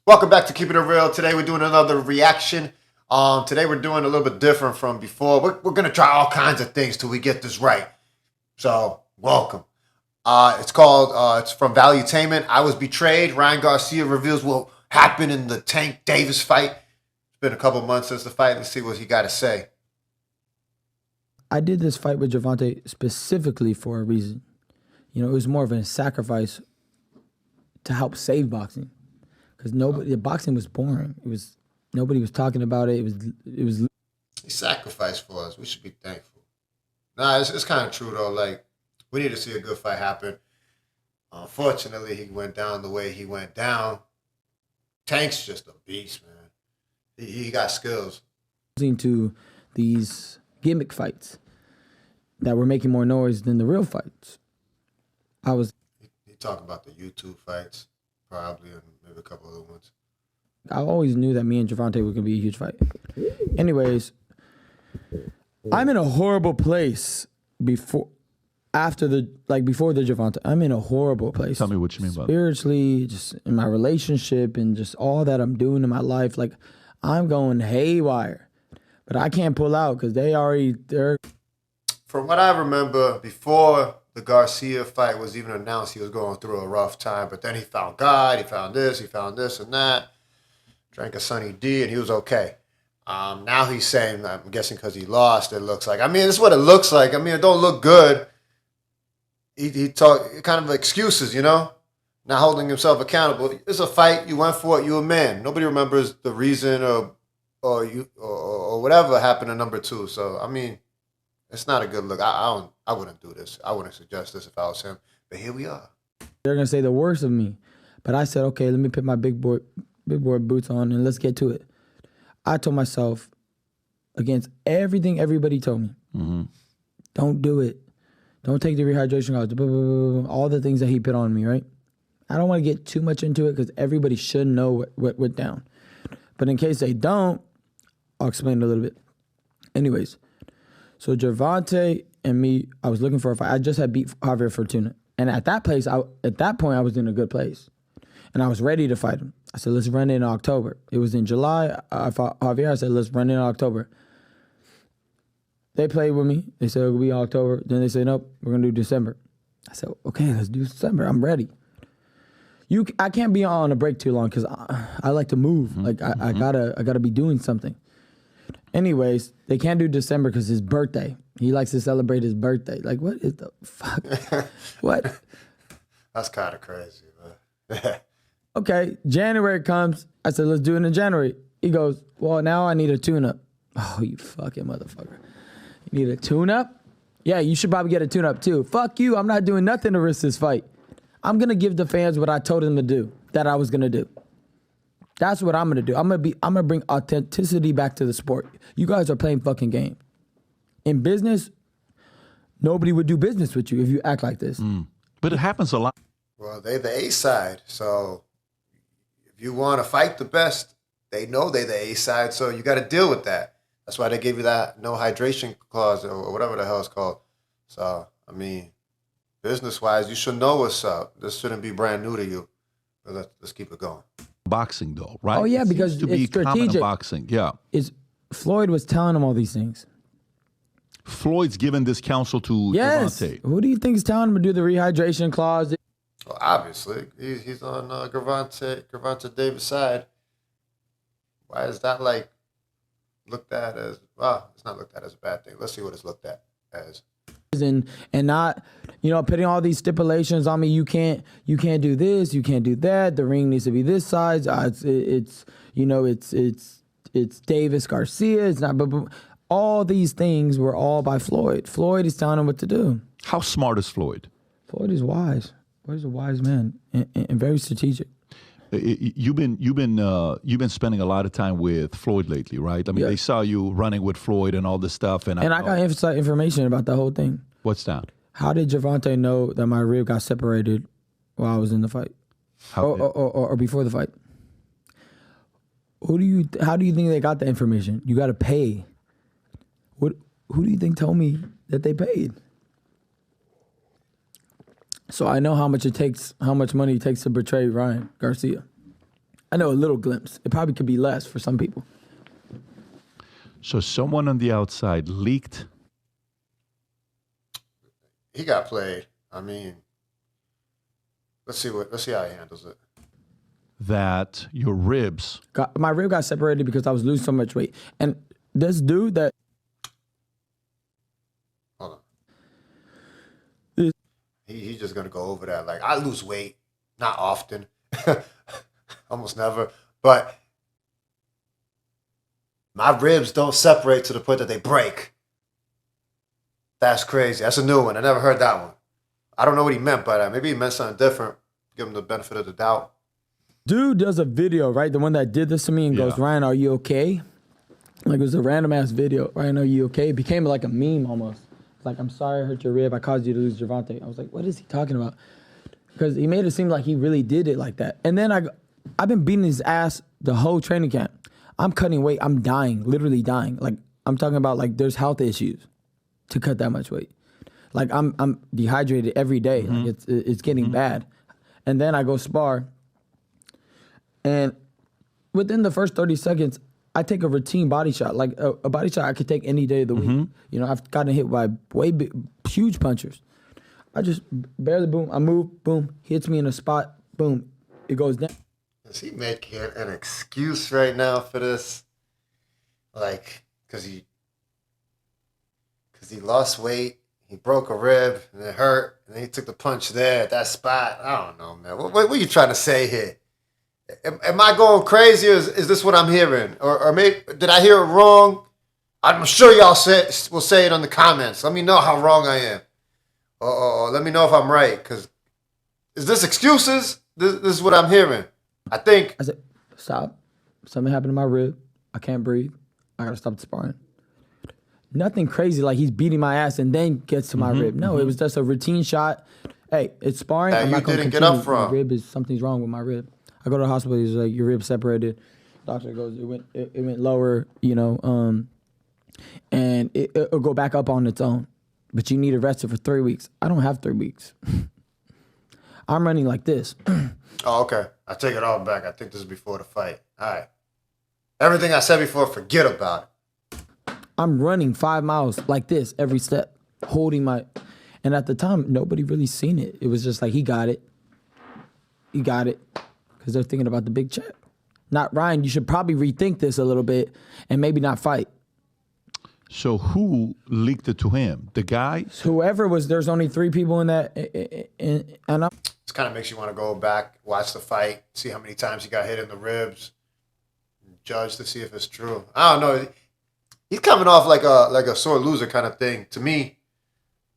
Welcome back to Keeping It Real. Today we're doing another reaction. Today we're doing a little bit different from before. We're going to try all kinds of things till we get this right. So, welcome. It's from Valuetainment. I Was Betrayed. Ryan Garcia reveals what happened in the Tank Davis fight. It's been a couple months since the fight. Let's see what he got to say. I did this fight with Gervonta specifically for a reason. You know, it was more of a sacrifice to help save boxing. Because the boxing was boring. Nobody was talking about it. It was. He sacrificed for us. We should be thankful. Nah, it's kind of true though. Like, we need to see a good fight happen. Unfortunately, he went down the way he went down. Tank's just a beast, man. He got skills. To these gimmick fights that were making more noise than the real fights. He talked about the YouTube fights, probably, and maybe a couple other ones. I always knew that me and Gervonta were gonna be a huge fight. Anyways, I'm in a horrible place before the Gervonta. I'm in a horrible place. Tell me what you mean by that. Spiritually, just in my relationship and just all that I'm doing in my life. Like, I'm going haywire. But I can't pull out because they're. From what I remember, before the Garcia fight was even announced, he was going through a rough time. But then he found God, he found this and that. Drank a Sunny D, and he was okay. Now he's saying, I'm guessing because he lost, it looks like. I mean, this is what it looks like. I mean, it don't look good. He talked kind of excuses, you know? Not holding himself accountable. It's a fight. You went for it. You a man. Nobody remembers the reason or whatever happened in number 2. So, I mean, it's not a good look. I wouldn't do this. I wouldn't suggest this if I was him. But here we are. They're going to say the worst of me. But I said, okay, let me put my big boy boots on and let's get to it. I told myself, against everything everybody told me, don't do it. Don't take the rehydration calls. All the things that he put on me, right? I don't want to get too much into it because everybody should know what went down. But in case they don't, I'll explain a little bit. Anyways, so Gervonta and me, I was looking for a fight. I just had beat Javier Fortuna. And at that point, I was in a good place. And I was ready to fight him. I said, let's run it in October. It was in July. I fought Javier. I said, let's run it in October. They played with me. They said, it'll be October. Then they said, nope, we're going to do December. I said, okay, let's do December. I'm ready. I can't be on a break too long because I like to move. Like, I gotta be doing something. Anyways, they can't do December because his birthday. He likes to celebrate his birthday. Like, what is the fuck? What? That's kind of crazy, man. Okay, January comes. I said, let's do it in January. He goes, well, now I need a tune-up. Oh, you fucking motherfucker. You need a tune-up? Yeah, you should probably get a tune-up too. Fuck you, I'm not doing nothing to risk this fight. I'm going to give the fans what I told them to do, that I was going to do. That's what I'm going to do. I'm going to bring authenticity back to the sport. You guys are playing fucking game. In business, nobody would do business with you if you act like this. But it happens a lot. Well, they're the A side, so if you want to fight the best, they know they're the A side, so you got to deal with that. That's why they gave you that no hydration clause or whatever the hell it's called. So, I mean, business-wise, you should know what's up. This shouldn't be brand new to you. But let's keep it going. Boxing, though, right? Oh, yeah, It because seems to be it's common in strategic. boxing, yeah. Floyd was telling him all these things. Floyd's given this counsel to Yes. Gervonta. Who do you think is telling him to do the rehydration clause? Well, obviously, he's on Gervonta Davis' side. Why is that looked at as, well, it's not looked at as a bad thing. Let's see what it's looked at as. And not, putting all these stipulations on me. You can't do this, you can't do that. The ring needs to be this size. It's Davis Garcia. It's not. But all these things were all by Floyd. Floyd is telling him what to do. How smart is Floyd? Floyd is wise. Floyd is a wise man and very strategic. You've been spending a lot of time with Floyd lately, right? I mean, Yeah. they saw you running with Floyd and all this stuff, and I got inside information about the whole thing. What's that? How did Gervonta know that my rib got separated while I was in the fight, or before the fight? How do you think they got the information? You got to pay. Who do you think told me that they paid? So I know how much money it takes to betray Ryan Garcia. I know a little glimpse. It probably could be less for some people. So someone on the outside leaked. He got played. I mean, let's see how he handles it. That your ribs. My rib got separated because I was losing so much weight. And this dude that... Hold on. He's just going to go over that. Like, I lose weight. Not often. Almost never. But my ribs don't separate to the point that they break. That's crazy. That's a new one. I never heard that one. I don't know what he meant by that. Maybe he meant something different. Give him the benefit of the doubt. Dude does a video, right? The one that did this to me and goes, Ryan, are you okay? Like, it was a random ass video. Ryan, are you okay? It became like a meme almost. It's like, I'm sorry I hurt your rib. I caused you to lose Gervonta. I was like, what is he talking about? Because he made it seem like he really did it like that. And then I've been beating his ass the whole training camp. I'm cutting weight. I'm dying, literally dying. Like, I'm talking about, like, there's health issues to cut that much weight. Like, I'm dehydrated every day. Like, it's getting bad. And then I go spar. And within the first 30 seconds, I take a routine body shot. Like, a body shot I could take any day of the week. You know, I've gotten hit by huge punchers. I just barely, boom, I move, boom, hits me in a spot, boom, it goes down. Is he making an excuse right now for this? Like, because he lost weight, he broke a rib, and it hurt, and then he took the punch there at that spot. I don't know, man. What are you trying to say here? Am I going crazy, or is this what I'm hearing? Or maybe, did I hear it wrong? I'm sure y'all will say it in the comments. Let me know how wrong I am. Or let me know if I'm right. Because is this excuses? This is what I'm hearing. I think. I said, stop. Something happened to my rib. I can't breathe. I got to stop the sparring. Nothing crazy like he's beating my ass and then gets to my rib. No, it was just a routine shot. Hey, it's sparring. That I'm you not going to didn't get up from. My rib is, something's wrong with my rib. I go to the hospital. He's like, your rib separated. Doctor goes, it went lower, you know, and it'll go back up on its own. But you need to rest it for 3 weeks. I don't have 3 weeks. I'm running like this. Oh, okay. I take it all back. I think this is before the fight. All right. Everything I said before, forget about it. I'm running 5 miles like this every step, holding my... And at the time, nobody really seen it. It was just like, he got it. He got it. Because they're thinking about the big check. Not, Ryan, you should probably rethink this a little bit and maybe not fight. So who leaked it to him? The guy? Whoever was, there's only 3 people in that. And This kind of makes you want to go back, watch the fight, see how many times he got hit in the ribs, judge to see if it's true. I don't know. He's coming off like a sore loser kind of thing. To me,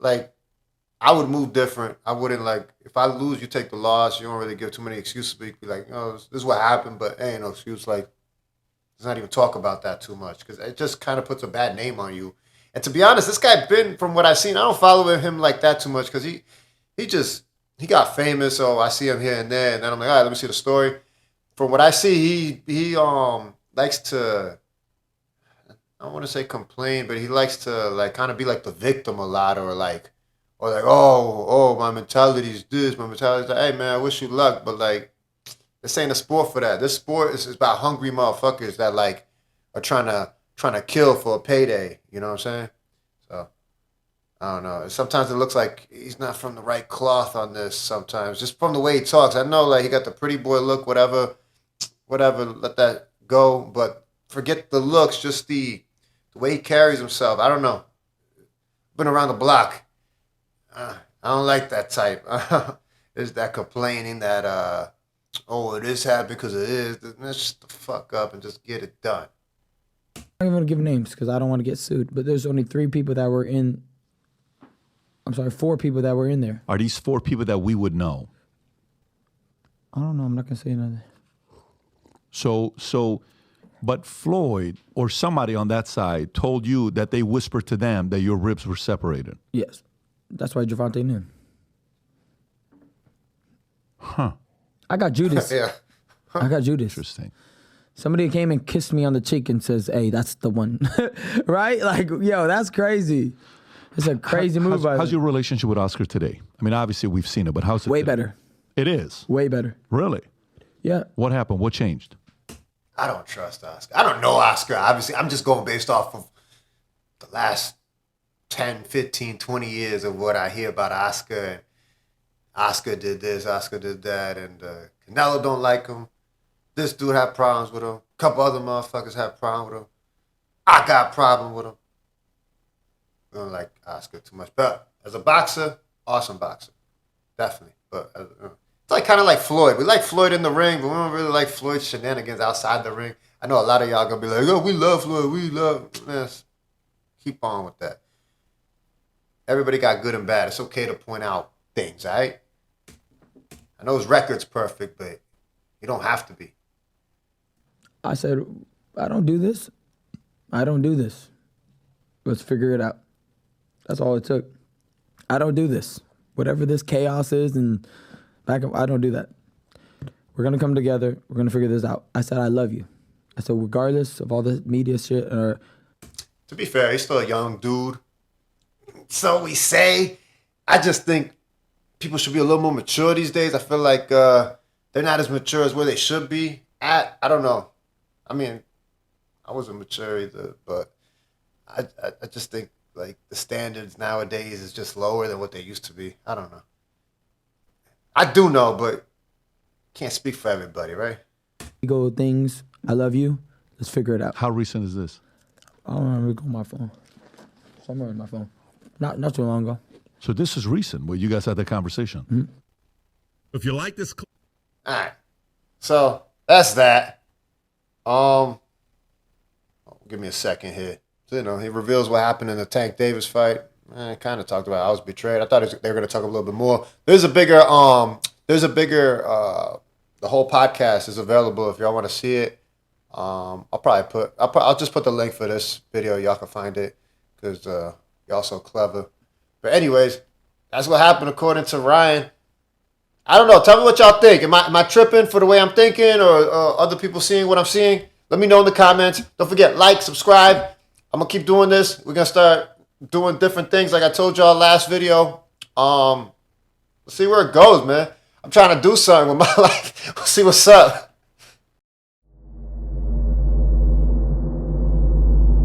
like, I would move different. I wouldn't, like, if I lose, you take the loss. You don't really give too many excuses. But you be like, oh, this is what happened, but ain't no excuse. Like, let's not even talk about that too much because it just kind of puts a bad name on you. And to be honest, this guy been, from what I've seen, I don't follow him like that too much because he got famous, so I see him here and there, and then I'm like, all right, let me see the story. From what I see, he likes to, I don't want to say complain, but he likes to like kind of be like the victim a lot, or like, oh, my mentality's this, my mentality's that. Hey man, I wish you luck, but like, this ain't a sport for that. This sport is about hungry motherfuckers that like are trying to kill for a payday. You know what I'm saying? So I don't know. Sometimes it looks like he's not from the right cloth on this. Sometimes just from the way he talks, I know like he got the pretty boy look, whatever. Let that go. But forget the looks, just the way he carries himself. I don't know. Been around the block. I don't like that type. There's that complaining that it is happening because it is. Let's shut the fuck up and just get it done. I'm not even going to give names because I don't want to get sued, but there's only 3 people that were in. I'm sorry, 4 people that were in there. Are these 4 people that we would know? I don't know. I'm not going to say nothing. So, but Floyd or somebody on that side told you that they whispered to them that your ribs were separated. Yes. That's why Gervonta knew. Huh. I got Judas. Yeah. I got Judas. Interesting. Somebody came and kissed me on the cheek and says, hey, that's the one. Right? Like, yo, that's crazy. It's a crazy move. How's your relationship with Oscar today? I mean, obviously we've seen it, but how's it Way today? better. It is? Way better. Really? Yeah. What happened? What changed? I don't trust Oscar. I don't know Oscar. Obviously, I'm just going based off of the last 10, 15, 20 years of what I hear about Oscar. And Oscar did this, Oscar did that, and Canelo don't like him. This dude had problems with him. A couple other motherfuckers had problems with him. I got a problem with him. I don't like Oscar too much. But as a boxer, awesome boxer. Definitely. But it's like kind of like Floyd. We like Floyd in the ring, but we don't really like Floyd's shenanigans outside the ring. I know a lot of y'all gonna be like, oh, we love Floyd, we love. Yes. Keep on with that. Everybody got good and bad. It's okay to point out things, all right? I know his record's perfect, but you don't have to be. I said, I don't do this. I don't do this. Let's figure it out. That's all it took. I don't do this. Whatever this chaos is and back up, I don't do that. We're going to come together. We're going to figure this out. I said, I love you. I said, regardless of all this media shit. To be fair, he's still a young dude. So we say. I just think people should be a little more mature these days. I feel like they're not as mature as where they should be at. I don't know. I mean, I wasn't mature either, but I just think like the standards nowadays is just lower than what they used to be. I don't know. I do know, but can't speak for everybody, right? Ego things. I love you. Let's figure it out. How recent is this? I don't remember. Go on my phone. Somewhere in my phone. Not too long ago. So this is recent where you guys had that conversation. Mm-hmm. If you like this, all right. So that's that. Give me a second here. So, he reveals what happened in the Tank Davis fight. I kind of talked about I was betrayed. I thought they were going to talk a little bit more. There's a bigger, the whole podcast is available if y'all want to see it. I'll just put the link for this video. Y'all can find it because y'all so clever. But anyways, that's what happened according to Ryan. I don't know. Tell me what y'all think. Am I tripping for the way I'm thinking or other people seeing what I'm seeing? Let me know in the comments. Don't forget, like, subscribe. I'm going to keep doing this. We're going to start doing different things like I told y'all last video. Let's see where it goes, man. I'm trying to do something with my life. We'll see what's up.